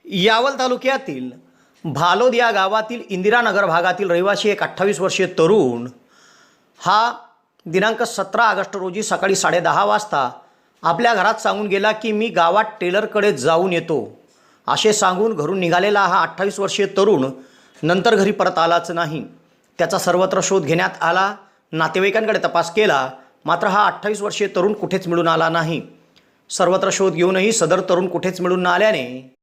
यावल तालुक्यातील भालोद या गावातील इंदिरानगर भागातील रहिवासी एक 28 वर्षीय तरुण हा दिनांक 17 ऑगस्ट रोजी सकाळी 10:30 वाजता आपल्या घरात सांगून गेला की मी गावात टेलरकडे जाऊन येतो असे सांगून घरून निघालेला हा 28 वर्षीय तरुण नंतर घरी परत आलाच नाही। त्याचा सर्वत्र शोध घेण्यात आला, नातेवाईकांकडे तपास केला, मात्र हा 28 वर्षीय तरुण कुठेच मिळून आला नाही। सर्वत्र शोध घेऊनही सदर तरुण कुठेच मिळून न आल्याने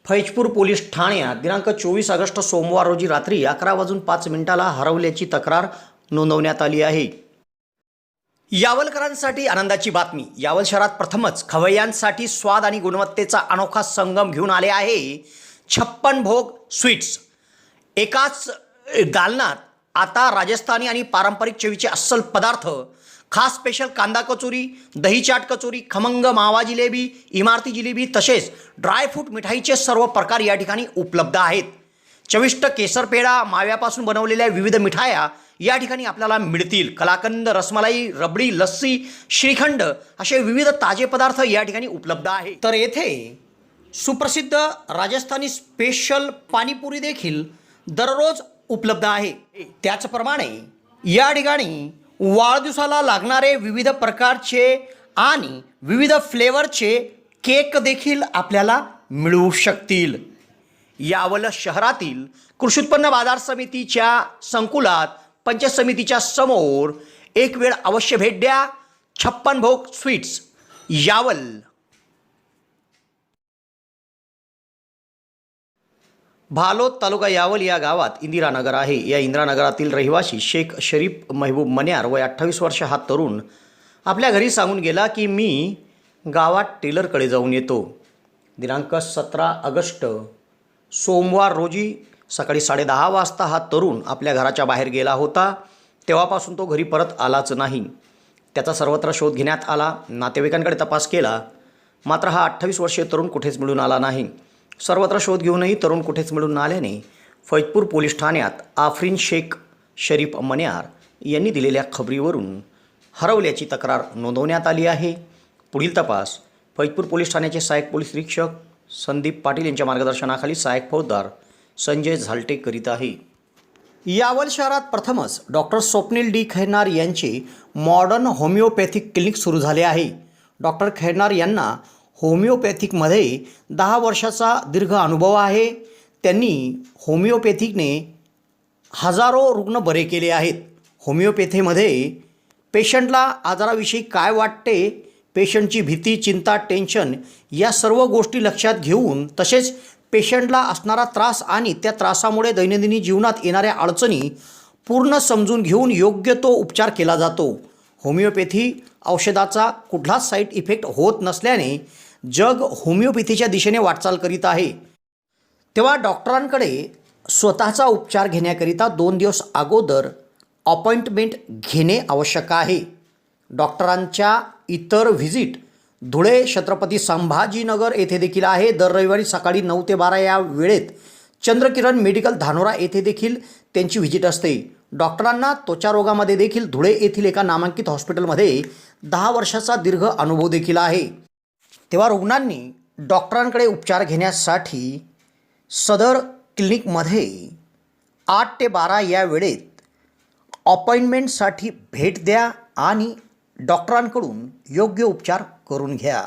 फैजपूर पोलीस ठाण्यात दिनांक 24 ऑगस्ट सोमवार रोजी रात्री 11:05 हरवल्याची तक्रार नोंदवण्यात आली आहे। यावलकरांसाठी आनंदाची बातमी। यावल शहरात प्रथमच खवय्यांसाठी स्वाद आणि गुणवत्तेचा अनोखा संगम घेऊन आले आहे 56 भोग स्वीट्स। एकाच दालनात आता राजस्थानी आणि पारंपरिक चवीचे अस्सल पदार्थ, खास स्पेशल कांदा कचोरी, दही चाट कचोरी, खमंग मावा जिलेबी, इमारती जिलेबी तसेच ड्रायफ्रूट मिठाईचे सर्व प्रकार या ठिकाणी उपलब्ध आहेत। चविष्ट केसर पेढा, माव्यापासून बनवलेल्या विविध मिठाया या ठिकाणी आपल्याला मिळतील। कलाकंद, रसमलाई, रबडी, लस्सी, श्रीखंड असे विविध ताजे पदार्थ या ठिकाणी उपलब्ध आहेत। तर येथे सुप्रसिद्ध राजस्थानी स्पेशल पाणीपुरी देखील दररोज उपलब्ध आहे। त्याचप्रमाणे या ठिकाणी वाढदिवसाला लागणारे विविध प्रकारचे आणि विविध फ्लेवरचे केक देखील आपल्याला मिळू शकतील। यावल शहरातील कृषी उत्पन्न बाजार समितीच्या संकुलात पंचायत समितीच्या समोर एक वेळ अवश्य भेट द्या। 56 भोग स्वीट्स, यावल। भालोद तालुका यावल या गावात इंदिरानगर आहे। या इंदिरानगरातील रहिवासी शेख शरीफ महबूब मन्यार वय 28 वर्ष हा तरुण आपल्या घरी सांगून गेला की मी गावात टेलरकडे जाऊन येतो। दिनांक 17 ऑगस्ट सोमवार रोजी सकाळी 10:30 वाजता हा तरुण आपल्या घराच्या बाहेर गेला होता। तेव्हापासून तो घरी परत आलाच नाही। त्याचा सर्वत्र शोध घेण्यात आला, नातेवाईकांकडे तपास केला, मात्र हा 28 वर्षीय तरुण कुठेच मिळून आला नाही। सर्वत्र शोध घेऊनही तरुण कुठेच मिळून न आल्याने फैजपूर पोलीस ठाण्यात आफरीन शेख शरीफ मन्यार यांनी दिलेल्या खबरीवरून हरवल्याची तक्रार नोंदवण्यात आली आहे। पुढील तपास फैजपूर पोलीस ठाण्याचे सहाय्यक पोलीस निरीक्षक संदीप पाटील यांच्या मार्गदर्शनाखाली सहाय्यक फौजदार संजय झालटे करीत आहे। यावल शहरात प्रथमच डॉक्टर स्वप्नील डी खैरनार यांचे मॉडर्न होमिओपॅथिक क्लिनिक सुरू झाले आहे। डॉक्टर खैरनार यांना होमिओपॅथिकमध्ये 10 वर्षाचा दीर्घ अनुभव आहे। त्यांनी होमिओपॅथिकने हजारो रुग्ण बरे केले आहेत। होमिओपॅथीमध्ये पेशंटला आजाराविषयी काय वाटते, पेशंटची भीती, चिंता, टेन्शन या सर्व गोष्टी लक्षात घेऊन तसेच पेशंटला असणारा त्रास आणि त्या त्रासामुळे दैनंदिन जीवनात येणाऱ्या अडचणी पूर्ण समजून घेऊन योग्य तो उपचार केला जातो। होमिओपॅथी औषधाचा कुठलाच साईड इफेक्ट होत नसल्याने जग होमिओपॅथीच्या दिशेने वाटचाल करीत आहे। तेव्हा डॉक्टरांकडे स्वतःचा उपचार घेण्याकरिता 2 दिवस अगोदर अपॉइंटमेंट घेणे आवश्यक आहे। डॉक्टरांच्या इतर व्हिजिट धुळे, छत्रपती संभाजीनगर येथे देखील आहे। दर रविवारी सकाळी 9 ते 12 या वेळेत चंद्रकिरण मेडिकल धानोरा येथे देखील त्यांची व्हिजिट असते। डॉक्टरांना त्वचा रोगामध्ये देखील धुळे येथील एका नामांकित हॉस्पिटलमध्ये 10 वर्षाचा दीर्घ अनुभव देखील आहे। तेव्हा रुग्णांनी डॉक्टरांकडे उपचार घेण्यासाठी सदर क्लिनिकमध्ये 8 ते 12 या वेळेत अपॉइंटमेंटसाठी भेट द्या आणि डॉक्टरांकडून योग्य उपचार करून घ्या।